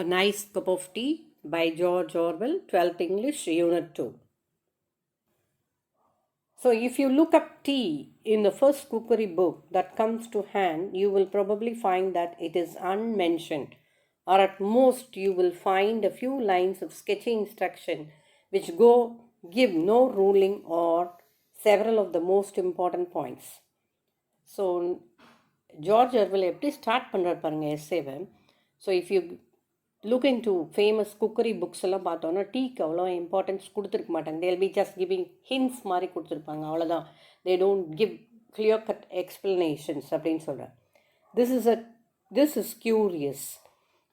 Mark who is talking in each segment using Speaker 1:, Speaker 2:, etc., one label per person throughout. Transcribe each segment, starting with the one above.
Speaker 1: A Nice Cup of Tea by George Orwell, 12th English, Unit 2. So, if you look up tea in the first cookery book that comes to hand, you will probably find that it is unmentioned, or at most, you will find a few lines of sketchy instruction which give no ruling or several of the most important points. So George Orwell எப்படி start பண்ணுறாரு பாருங்கள் எஸ்ஸேவை. So if you look in to famous cookery books எல்லாம் பார்த்தோன்னா டீக்கு அவ்வளோ importance கொடுத்துருக்க மாட்டாங்க. They'll be just giving hints மாதிரி கொடுத்துருப்பாங்க, அவ்வளோதான். They don't give clear cut explanations அப்படின்னு சொல்கிறேன். This is curious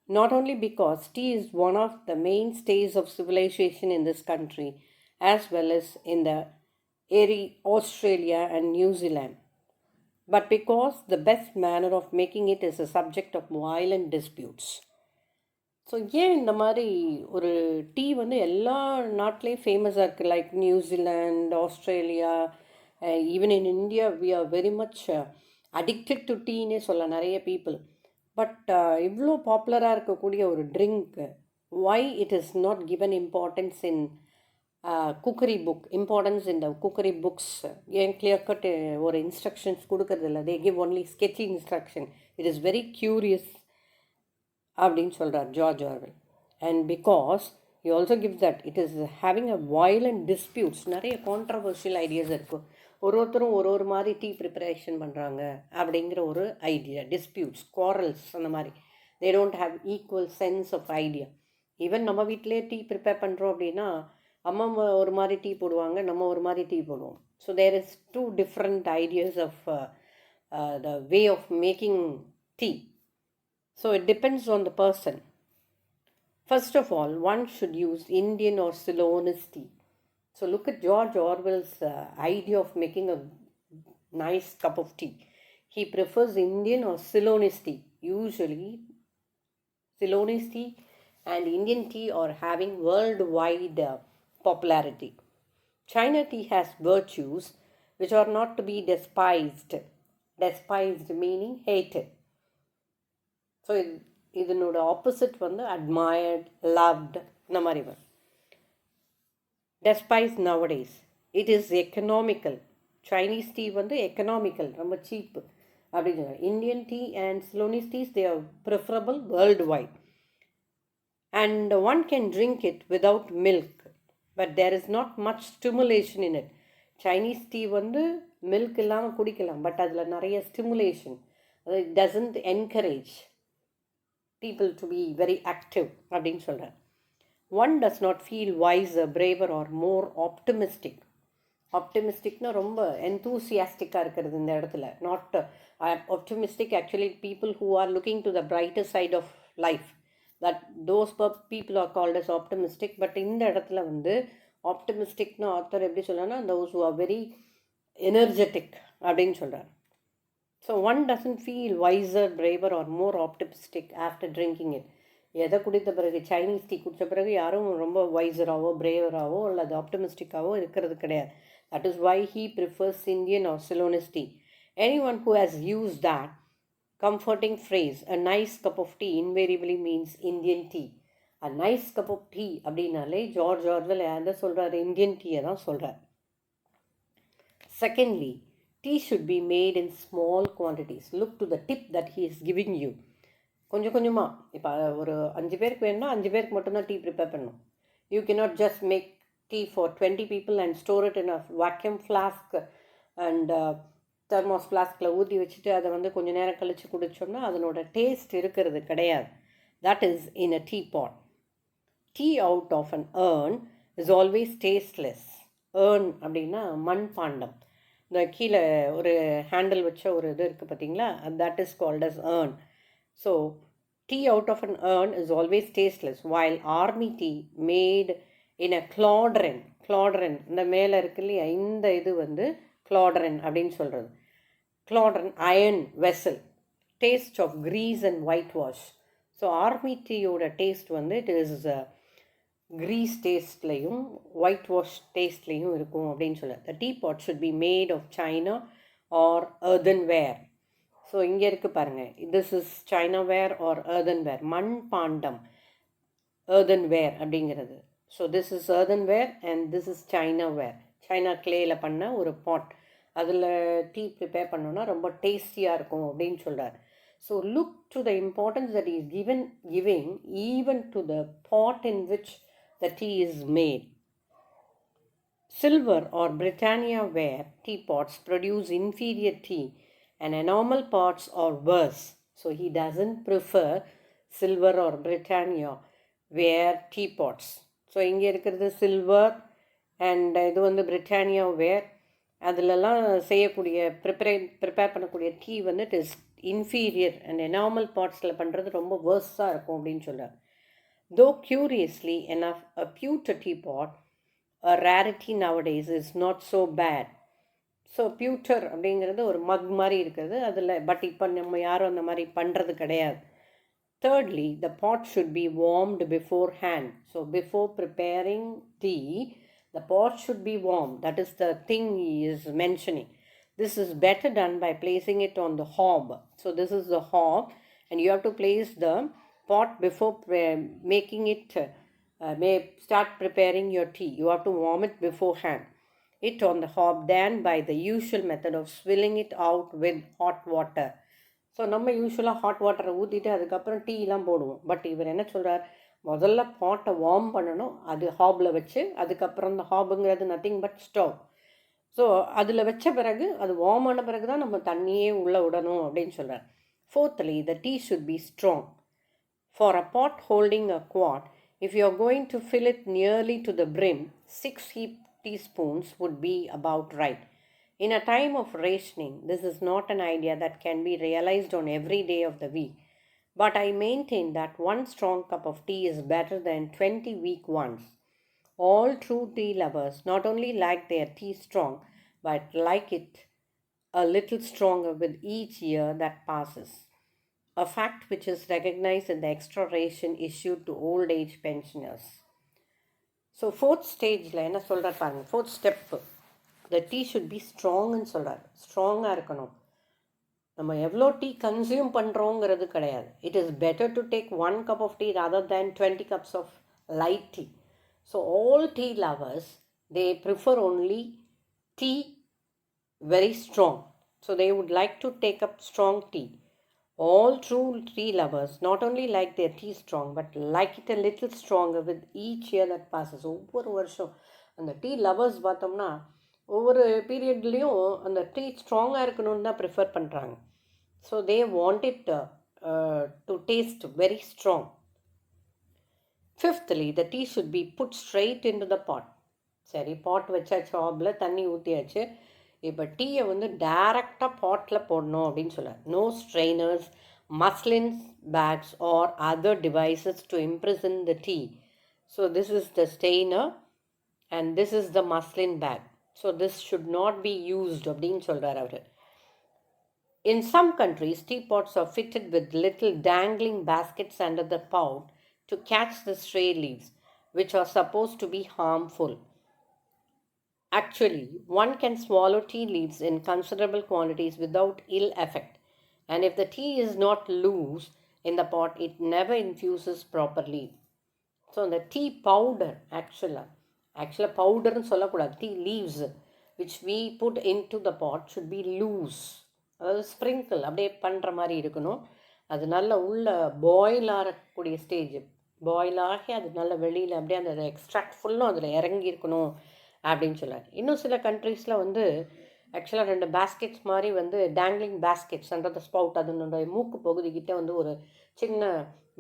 Speaker 1: not only because tea is one of the mainstays of civilization in this country as well as in the airy Australia and New Zealand, but because the best manner of making it is a subject of violent disputes. So ஏன் இந்த மாதிரி ஒரு tea வந்து எல்லா நாட்டிலையும் ஃபேமஸாக இருக்குது, like New Zealand, Australia, even in India we are very much addicted to டீன்னே சொல்ல நிறைய பீப்புள். பட் இவ்வளோ பாப்புலராக இருக்கக்கூடிய ஒரு drink, why it is not given importance in cookery book, importance இந்த குக்கரி புக்ஸ் ஏன் கிளியர் கட் ஒரு இன்ஸ்ட்ரக்ஷன்ஸ் கொடுக்கறதில்ல, they give only sketchy instruction. It is very curious அப்படின்னு சொல்கிறார் George Orwell. And because you also give that it is having a violent disputes, நிறைய controversial ideas இருக்கும். ஒருத்தரும் ஒரு மாதிரி டீ ப்ரிப்பரேஷன் பண்ணுறாங்க அப்படிங்கிற ஒரு ஐடியா, டிஸ்பியூட்ஸ், குவாரல்ஸ், அந்த மாதிரி. They don't have equal sense of idea. Even நம்ம வீட்டிலே டீ ப்ரிப்பேர் பண்ணுறோம் அப்படின்னா அம்மா ஒரு மாதிரி டீ போடுவாங்க, நம்ம ஒரு மாதிரி டீ போடுவோம். So there is two different ideas of the way of making tea. So it depends on the person. First of all, one should use Indian or Ceylonese tea. So look at George Orwell's idea of making a nice cup of tea. He prefers Indian or Ceylonese tea. Usually, Ceylonese tea and Indian tea are having worldwide popularity. China tea has virtues which are not to be despised. Despised meaning hated. So இதனோட opposite வந்து admired, loved, இந்த மாதிரி வரும். Despise nowadays it is economical. Chinese tea வந்து economical, ரொம்ப cheap அப்படின்னு சொல்லுவாங்க. Indian tea and Ceylonese teas they are preferable worldwide and one can drink it without milk, but there is not much stimulation in it. Chinese tea வந்து milk இல்லாமல் குடிக்கலாம், but அதில் நிறைய stimulation, it doesn't encourage people to be very active அப்படின்னு சொல்கிறேன். One does not feel wiser, braver or more optimistic. ஆப்டிமிஸ்டிக்னா ரொம்ப என்தூசியாஸ்டிக்காக இருக்கிறது இந்த இடத்துல. Not optimistic, actually people who are looking to the brighter side of life, that those people are called as optimistic. But இந்த இடத்துல வந்து ஆப்டிமிஸ்டிக்னு ஆத்தர் எப்படி சொல்லணும்னா those who are very energetic அப்படின்னு சொல்கிறார். So one doesn't feel wiser, braver or more optimistic after drinking it. எதை குடித்த பிறகு, சைனீஸ் டீ குடித்த பிறகு யாரும் ரொம்ப வைசராகவோ பிரேவராகவோ அல்லது ஆப்டிமிஸ்டிக்காகவோ இருக்கிறது கிடையாது. That is why he prefers Indian or Ceylonese tea. Anyone who has use that comforting phrase a nice cup of tea invariably means Indian tea. A nice cup of tea அப்படின்னாலே George Orwell எதை சொல்கிறார், Indian டீயை தான் சொல்கிறார். Secondly, tea should be made in small quantities. Look to the tip that he is giving you. கொஞ்சம் கொஞ்சமாக, இப்போ ஒரு 5 பேருக்கு வேணும்னா 5 பேருக்கு மட்டும்தான் டீ ப்ரிப்பேர் பண்ணணும். You cannot just make tea for 20 people and store it in a vacuum flask and thermos flaskல ஊற்றி வச்சுட்டு அதை வந்து கொஞ்சம் நேரம் கழித்து குடித்தோம்னா அதனோட டேஸ்ட் இருக்கிறது கிடையாது. That is in a teapot. Tea out of an urn is always tasteless. Urn அப்படின்னா மண் பாண்டம். இந்த கீழே ஒரு ஹேண்டில் வச்ச ஒரு இது இருக்குது பார்த்தீங்களா, that is called as urn. So tea out of an urn is always tasteless, while army tea made in a cauldron. Cauldron இந்த மேலே இருக்கு இல்லையா, இந்த இது வந்து கிளாட்ரன் அப்படின்னு சொல்கிறது. Cauldron iron vessel, taste of grease and whitewash. So army டீயோட டேஸ்ட் வந்து இட் இஸ் கிரீஸ் டேஸ்ட்லேயும் ஒயிட் வாஷ் டேஸ்ட்லேயும் இருக்கும் அப்படின்னு சொல்ல. The teapot should be made of china or earthenware. So இங்கே இருக்குது பாருங்கள், this is chinaware or earthenware, மண் பாண்டம். earthenware அப்படிங்கிறது. ஸோ திஸ் இஸ் earthenware and this is Chinaware. China கிளேயில் பண்ண ஒரு பாட். அதில் டீ ப்ரிப்பேர் பண்ணோன்னா ரொம்ப டேஸ்டியாக இருக்கும் அப்படின்னு சொல்கிறார். So look to the importance that is giving even to the pot in which the tea is made. Silver or Britannia ware teapots produce inferior tea and enamel pots are worse. So he doesn't prefer silver or Britannia ware teapots. So இங்கே இருக்கிறது silver and இது வந்து Britannia வேர், அதிலெல்லாம் செய்யக்கூடிய prepare பண்ணக்கூடிய டீ வந்து it is inferior and enamel பாட்ஸில் பண்ணுறது ரொம்ப வேர்ஸாக இருக்கும் அப்படின்னு சொல்கிறார். Though curiously enough a pewter teapot, a rarity nowadays, is not so bad. So future அப்படிங்கிறது ஒரு மக் மாதிரி இருக்குது அதில், பட் இப்போ நம்ம யாரும் அந்த மாதிரி பண்ணுறது கிடையாது. Thirdly, the pot should be warmed beforehand. So before preparing tea, the pot should be warmed. That is the thing he is mentioning. This is better done by placing it on the hob. So this is the hob and you have to place the pot before making it, start preparing your tea. You have to warm it beforehand. It on the hob than by the usual method of swilling it out with hot water. So நம்ம யூஸ்வலாக hot வாட்டரை ஊற்றிட்டு அதுக்கப்புறம் டீலாம் போடுவோம். But இவர் என்ன சொல்கிறார், முதல்ல பாட்டை வார்ம் பண்ணணும், அது ஹாபில் வச்சு, அதுக்கப்புறம் இந்த ஹாபுங்கிறது நத்திங் பட் ஸ்டவ். ஸோ அதில் வச்ச பிறகு அது வார்ம் ஆன பிறகு தான் நம்ம தண்ணியே உள்ளே விடணும் அப்படின்னு சொல்கிறார். Fourthly, the tea should be strong. For a pot holding a quart, if you are going to fill it nearly to the brim, 6 heaped teaspoons would be about right. In a time of rationing, this is not an idea that can be realized on every day of the week. But I maintain that one strong cup of tea is better than 20 weak ones. All true tea lovers not only like their tea strong, but like it a little stronger with each year that passes. A fact which is recognized in the extra ration issued to old age pensioners. So fourth stage, என்ன சொல்கிறார் பாருங்க, fourth step, the tea should be strongன்னு சொல்கிறார். ஸ்ட்ராங்காக இருக்கணும். நம்ம எவ்வளோ tea consume பண்ணுறோங்கிறது கிடையாது. It is better to take 1 cup of tea rather than 20 cups of light tea. So all tea lovers, they prefer only tea very strong. So they would like to take up strong tea. All true tea lovers not only like their tea strong, but like it a little stronger with each year that passes. ஒவ்வொரு வருஷம் அந்த tea lovers பார்த்தோம்னா ஒவ்வொரு பீரியட்லேயும் அந்த tea ஸ்ட்ராங்காக இருக்கணும்னு தான் prefer பண்ணுறாங்க. So they want it to taste very strong. Fifthly, the tea should be put straight into the pot. சரி, பாட் வச்சாச்சு, ஹாபில் தண்ணி ஊற்றியாச்சு, இப்போ டீயை வந்து டைரெக்டாக பாட்டில் போடணும் அப்படின்னு சொல்ல. No strainers, muslins bags or other devices to imprison the tea. So this is the strainer and this is the muslin bag. So this should not be used அப்படின்னு சொல்கிறார் அவர். In some countries, teapots are fitted with little dangling baskets under the pot to catch the stray leaves, which are supposed to be harmful. Actually, one can swallow tea leaves in considerable quantities without ill effect. And if the tea is not loose in the pot, it never infuses properly. So the tea powder, actually பவுடர்னு சொல்லக்கூடாது, tea leaves which we put in to the pot should be loose. அதாவது sprinkle அப்படியே பண்ணுற மாதிரி இருக்கணும். அது நல்ல உள்ள பாயில் ஆகக்கூடிய ஸ்டேஜ், பாயில் ஆகி அது நல்ல வெளியில் அப்படியே அந்த எக்ஸ்ட்ராக்ட் ஃபுல்லும் அதில் இறங்கியிருக்கணும் அப்படின்னு சொல்லார். இன்னும் சில கண்ட்ரீஸில் வந்து ஆக்சுவலாக 2 பேஸ்கெட்ஸ் மாதிரி வந்து dangling baskets under the spout, அதனுடைய மூக்கு பகுதிக்கிட்ட வந்து ஒரு சின்ன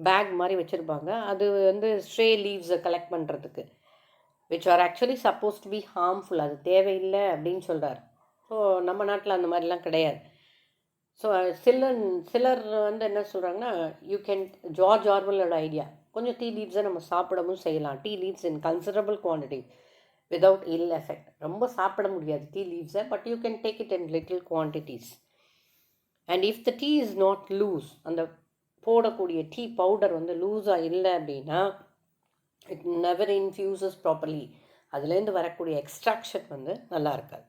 Speaker 1: பேக் மாதிரி வச்சுருப்பாங்க. அது வந்து ஸ்ட்ரே லீவ்ஸை கலெக்ட் பண்ணுறதுக்கு, which are actually supposed to be harmful. அது தேவையில்லை அப்படின்னு சொல்கிறார். ஸோ நம்ம நாட்டில் அந்த மாதிரிலாம் கிடையாது. ஸோ சிலர் வந்து என்ன சொல்கிறாங்கன்னா, யூ கேன், ஜார்ஜ் ஆர்வலோட ஐடியா, கொஞ்சம் டீ லீவ்ஸை நம்ம சாப்பிடவும் செய்யலாம். Tea leaves in considerable quantity without ill effect. ரொம்ப சாப்பிட முடியாது டீ லீவ்ஸை, but you can take it in little quantities. And if the tea is not loose, அந்த போடக்கூடிய டீ பவுடர் வந்து லூஸாக இல்லை அப்படின்னா it never infuses properly. அதுலேருந்து வரக்கூடிய எக்ஸ்ட்ராக்ஷன் வந்து நல்லா இருக்காது.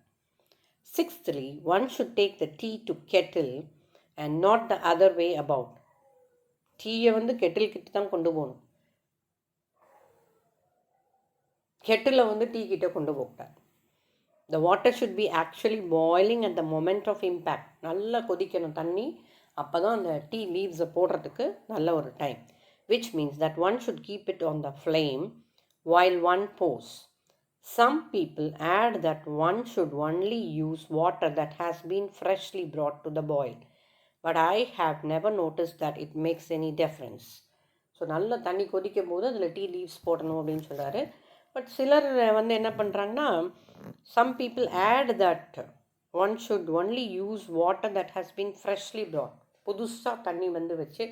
Speaker 1: Sixthly, one should take the tea to kettle and not the other way about. டீயை வந்து கெட்டில் கிட்ட தான் கொண்டு போகணும். கெட்டில் வந்து டீ கிட்ட கொண்டு போகக்கூடாது. The water should be actually boiling at the moment of impact. நல்லா கொதிக்கணும் தண்ணி, அப்போ தான் அந்த டீ லீவ்ஸை போடுறதுக்கு நல்ல ஒரு time. Which means that one should keep it on the flame while one pours. Some people add that one should only use water that has been freshly brought to the boil. But I have never noticed that it makes any difference. So நல்ல தண்ணி கொதிக்கும் போது அதில் tea leaves போடணும் அப்படின்னு சொல்கிறாரு. But சிலர் வந்து என்ன பண்ணுறாங்கன்னா, some people add that one should only use water that has been freshly brought. புதுசாக தண்ணி வந்து வச்சு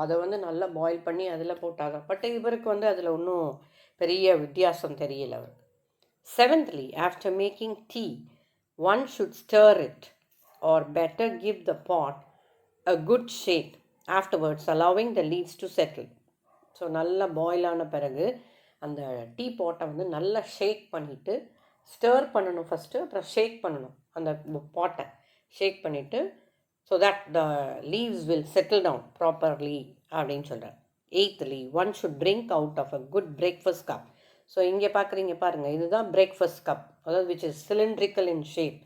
Speaker 1: அதை வந்து நல்லா பாயில் பண்ணி அதில் போட்டாங்க. பட் இவருக்கு வந்து அதில் ஒன்றும் பெரிய வித்தியாசம் தெரியல அவருக்கு. Seventhly, after making tea, one should stir it, or better give the pot a good shake afterwards, allowing the leaves to settle. So நல்லா பாயில் ஆன பிறகு அந்த டீ பாட்டை வந்து நல்லா ஷேக் பண்ணிவிட்டு, ஸ்டர் பண்ணணும் ஃபஸ்ட்டு, அப்புறம் ஷேக் பண்ணணும் அந்த பாட்டை ஷேக் பண்ணிவிட்டு, so that the leaves will settle down properly அப்படின்னு சொல்கிறார். Eighthly, one should drink out of a good breakfast cup. So இங்கே பார்க்குறீங்க பாருங்கள், இதுதான் பிரேக்ஃபாஸ்ட் கப், அதாவது which is cylindrical in shape.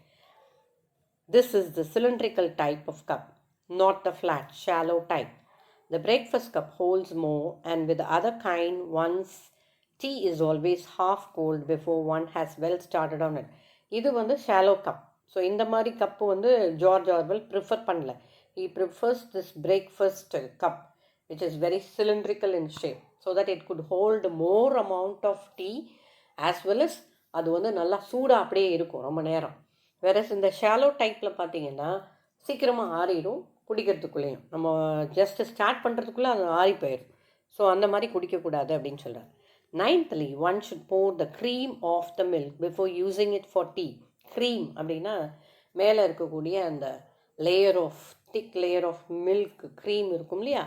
Speaker 1: This is the cylindrical type of cup, not the flat, shallow type. The breakfast cup holds more, and with the other kind, one's tea is always half cold before one has well started on it. இது வந்து shallow cup. So இந்த மாதிரி cup வந்து George Orwell prefer பண்ணல. He prefers this breakfast cup, which is very cylindrical in shape, so that it could hold more amount of tea, as well as அது வந்து நல்லா சூடாக அப்படியே இருக்கும் ரொம்ப நேரம். வேறஸ் இந்த ஷாலோ டைப்பில் பார்த்தீங்கன்னா சீக்கிரமாக ஆறிடும், குடிக்கிறதுக்குள்ளேயும் நம்ம ஜஸ்ட் ஸ்டார்ட் பண்ணுறதுக்குள்ளே அது ஆறி போயிடும். ஸோ அந்த மாதிரி குடிக்கக்கூடாது அப்படின்னு சொல்கிறார். Ninthly, one should pour the cream off the milk before using it for tea. Cream அப்படின்னா மேலே இருக்கக்கூடிய அந்த thick layer of milk cream இருக்கும் இல்லையா,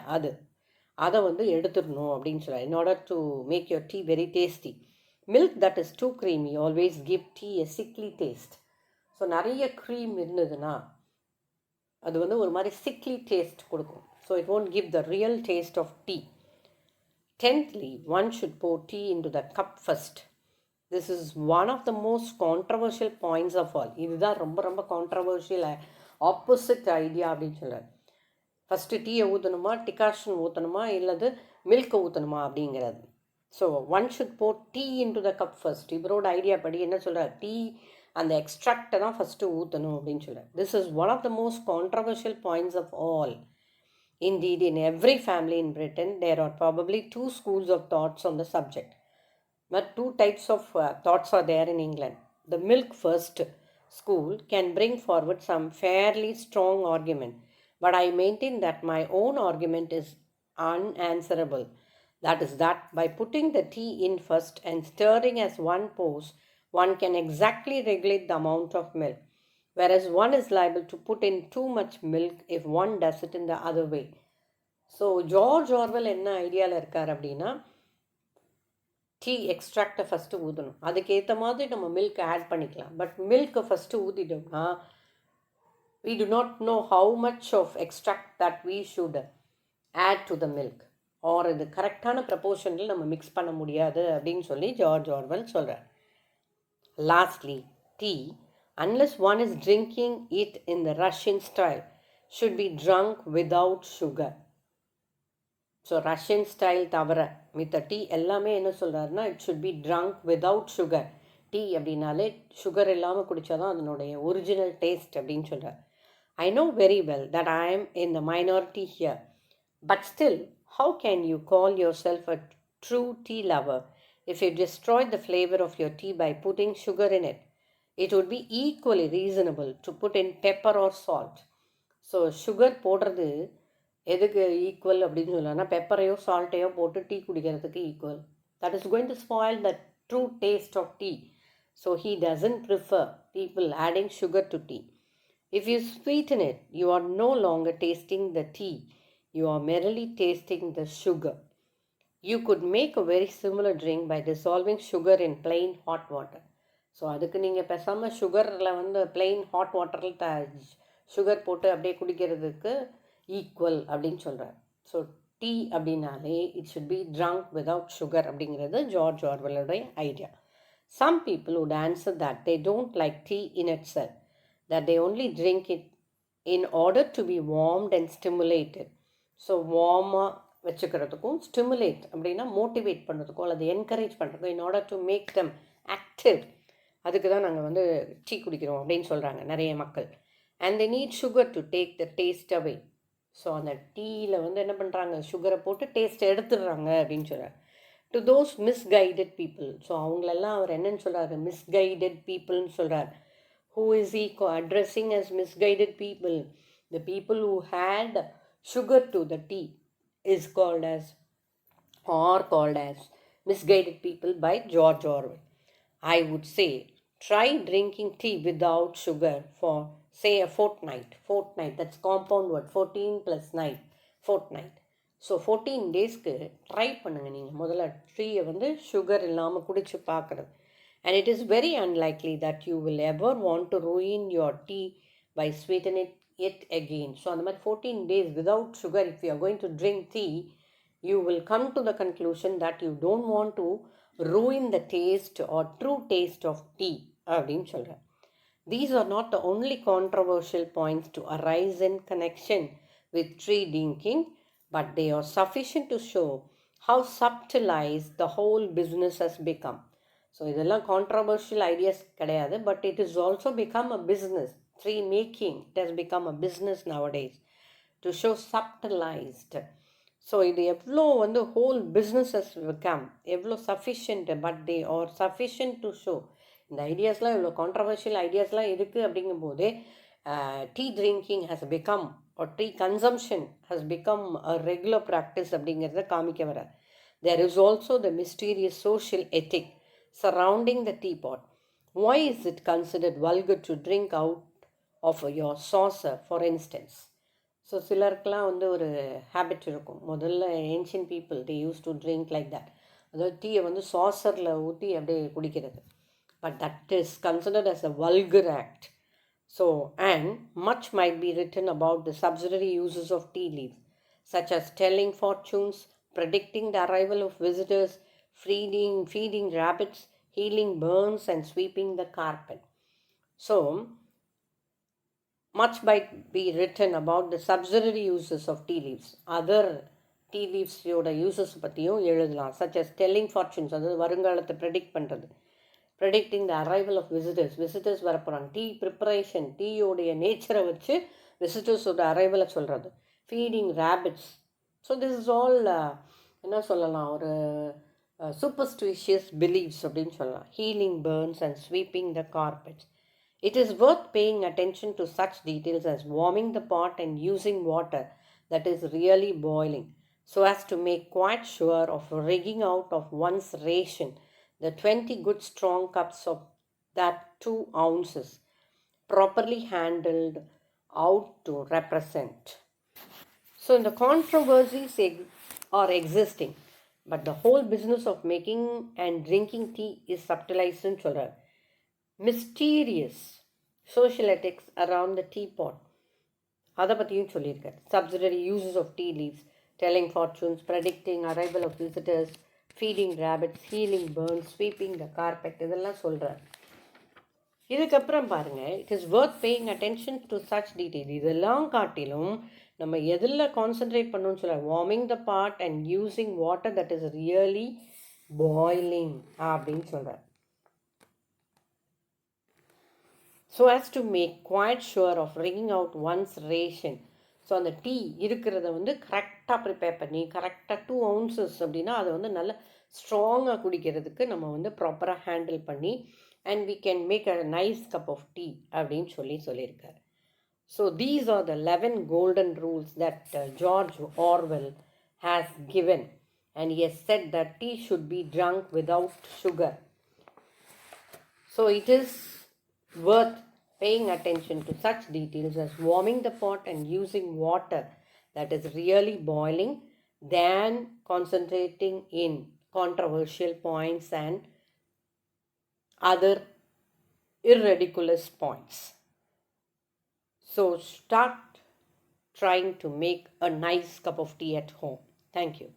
Speaker 1: அதை வந்து எடுத்துடணும் அப்படின்னு சொல்கிறார். In order to make your tea very tasty. Milk that is too creamy always give tea a sickly taste. So நிறைய க்ரீம் இருந்ததுன்னா அது வந்து ஒரு மாதிரி சிக்லி டேஸ்ட் கொடுக்கும். So it won't give the real taste of tea. 10thly, one should pour tea into the cup first. This is one of the most controversial points of all. இதுதான் ரொம்ப ரொம்ப controversial opposite idea அப்படின்னு சொல்கிறார். First டீயை ஊற்றணுமா, decoction ஊற்றணுமா, இல்லது மில்கை ஊற்றணுமா அப்படிங்கிறது. So one should pour tea into the cup first. இவரோட ஐடியா படி என்ன சொல்கிறார், டீ அந்த எக்ஸ்ட்ராக்டை தான் ஃபஸ்ட்டு ஊற்றணும் அப்படின்னு சொல்கிறார். This is one of the most controversial points of all. Indeed, in every family in Britain, there are probably two schools of thoughts on the subject. But two types of thoughts are there in England. The milk first school can bring forward some fairly strong argument, but I maintain that my own argument is unanswerable. That is that by putting the tea in first and stirring as one pours, one can exactly regulate the amount of milk, whereas one is liable to put in too much milk if one does it in the other way. So George Orwell என்ன ஐடியாவில் இருக்கார் அப்படின்னா, tea எக்ஸ்ட்ராக்டை first ஊற்றணும், அதுக்கேற்ற மாதிரி நம்ம milk add பண்ணிக்கலாம். But மில்க்கை ஃபஸ்ட்டு ஊற்றிட்டோம்னா we do not know how much of extract that we should add to the milk, or இது கரெக்டான ப்ரப்போர்ஷனில் நம்ம மிக்ஸ் பண்ண முடியாது அப்படின்னு சொல்லி ஜார்ஜ் ஆர்வெல் சொல்கிறார். Lastly, tea, unless one is drinking it in the Russian style, should be drunk without sugar. So Russian style தவிர மித்த டீ எல்லாமே என்ன சொல்கிறாருன்னா, it should be drunk without sugar. Tea அப்படின்னாலே சுகர் இல்லாமல் குடித்தா தான் அதனுடைய ஒரிஜினல் டேஸ்ட் அப்படின்னு சொல்கிறார். I know very well that I am in the minority here, but still how can you call yourself a true tea lover if you destroy the flavor of your tea by putting sugar in it? It would be equally reasonable to put in pepper or salt. So sugar போடுறது எதுக்கு equal அப்படின்னு சொல்லலாம்னா, பெப்பரையோ சால்ட்டையோ போட்டு tea குடிக்கிறதுக்கு equal. That is going to spoil the true taste of tea. So he doesn't prefer people adding sugar to tea. If you sweeten it, you are no longer tasting the tea, you are merely tasting the sugar. You could make a very similar drink by dissolving sugar in plain hot water. So அதுக்கு நீங்கள் பேசாமல் சுகரில் வந்து plain hot வாட்டரில் sugar போட்டு அப்படியே குடிக்கிறதுக்கு equal அப்படின்னு சொல்கிறார். ஸோ டீ அப்படின்னாலே it should be drunk without sugar அப்படிங்கிறது ஜார்ஜ் ஆர்வெலுடைய idea. Some people would answer that they don't like tea in itself, that they only drink it in order to be warmed and stimulated. So வார்மாக வச்சுக்கிறதுக்கும் stimulate அப்படின்னா motivate பண்ணுறதுக்கும் அல்லது encourage பண்ணுறதுக்கும் in order to make them active, அதுக்கு தான் நாங்கள் வந்து டீ குடிக்கிறோம் அப்படின்னு சொல்கிறாங்க நிறைய மக்கள். And they need sugar to take the taste away. ஸோ அந்த டீயில் வந்து என்ன பண்ணுறாங்க, சுகரை போட்டு டேஸ்ட்டை எடுத்துடுறாங்க அப்படின்னு சொல்கிறார். To those misguided people, so அவங்களெல்லாம் அவர் என்னன்னு சொல்கிறாரு, மிஸ்கைடட் பீப்புள்னு சொல்கிறார். Who is he addressing as misguided people? The people who had sugar to the tea is called as misguided people by George Orwell. I would say try drinking tea without sugar for say a fortnight. That's compound word, 14 plus 9, fortnight. So 14 டேஸ்க்கு try பண்ணுங்கள் நீங்கள் முதல்ல டீயை வந்து sugar இல்லாமல் குடிச்சு பார்க்குறது. And it is very unlikely that you will ever want to ruin your tea by sweetening it again. So, அந்த மாதிரி 14 days without sugar, if you are going to drink tea, you will come to the conclusion that you don't want to ruin the taste or true taste of tea. அப்படின்னு சொல்கிறேன். These are not the only controversial points to arise in connection with tea drinking, but they are sufficient to show how subtilized the whole business has become. So இதெல்லாம் controversial ideas கிடையாது, but it is also become a business. Tree making it has become a business nowadays to show subtilised. So இது எவ்வளோ வந்து whole business has become, எவ்வளோ sufficient, but they are sufficient to show. இந்த ஐடியாஸ்லாம் இவ்வளோ controversial ஐடியாஸ்லாம் இருக்குது அப்படிங்கும்போது tea drinking has become or tea consumption has become a regular practice அப்படிங்கிறத காமிக்க வரார். There is also the mysterious social ethic surrounding the teapot. Why is it considered vulgar to drink out of your saucer, for instance? So சிலருக்கெலாம் வந்து ஒரு habit இருக்கும். முதல்ல ancient people they used to drink like that. அதாவது டீயை வந்து சாசரில் ஊற்றி அப்படியே குடிக்கிறது. But that is considered as a vulgar act. So, and much might be written about the subsidiary uses of tea leaves, such as telling fortunes, predicting the arrival of visitors, feeding rabbits, healing burns, and sweeping the carpet. So, much might be written about the subsidiary uses of tea leaves. Other tea leaves யோட uses பற்றியும் எழுதலாம். such as telling fortunes, அதாவது வருங்காலத்தை predict பண்ணுறது. Predicting the arrival of visitors வரப்போகிறாங்க. Tea preparation, டீயோடைய நேச்சரை வச்சு விசிட்டர்ஸோட அரைவலை சொல்கிறது. Feeding rabbits. So this is all என்ன சொல்லலாம், ஒரு சூப்பர்ஸ்டிஷியஸ் பிலீவ்ஸ் அப்படின்னு சொல்லலாம். Healing burns and sweeping the carpets. It is worth paying attention to such details as warming the pot and using water that is really boiling, so as to make quite sure of rigging out of one's ration the 20 good strong cups of that 2 ounces, properly handled out to represent. So the controversies are existing, but the whole business of making and drinking tea is subtilized in சொல்றார். Mysterious social ethics around the teapot, அதை பற்றியும் சொல்லியிருக்கார். Subsidiary uses of tea leaves, telling fortunes, predicting arrival of visitors, feeding rabbits, healing burns, sweeping the carpet, இதெல்லாம் சொல்கிறார். இதுக்கப்புறம் பாருங்கள், it is worth paying attention to such detail. இதெல்லாம் காட்டிலும் நம்ம எதில் கான்சென்ட்ரேட் பண்ணணும்னு சொல்கிறார். Warming the pot and using water that is really boiling அப்படின்னு சொல்கிறார். So as to make quite sure of wringing out one's ration. So அந்த tea இருக்கிறத வந்து கரெக்டாக ப்ரிப்பேர் பண்ணி கரெக்டாக 2 ounces அப்படின்னா அதை வந்து நல்லா ஸ்ட்ராங்காக குடிக்கிறதுக்கு நம்ம வந்து ப்ராப்பராக ஹேண்டில் பண்ணி and we can make a nice cup of tea அப்படின்னு சொல்லியிருக்காரு. So these are the 11 golden rules that George Orwell has given, and he has said that tea should be drunk without sugar. So it is worth paying attention to such details as warming the pot and using water that is really boiling than concentrating in controversial points and other irridiculous points. So start trying to make a nice cup of tea at home. Thank you.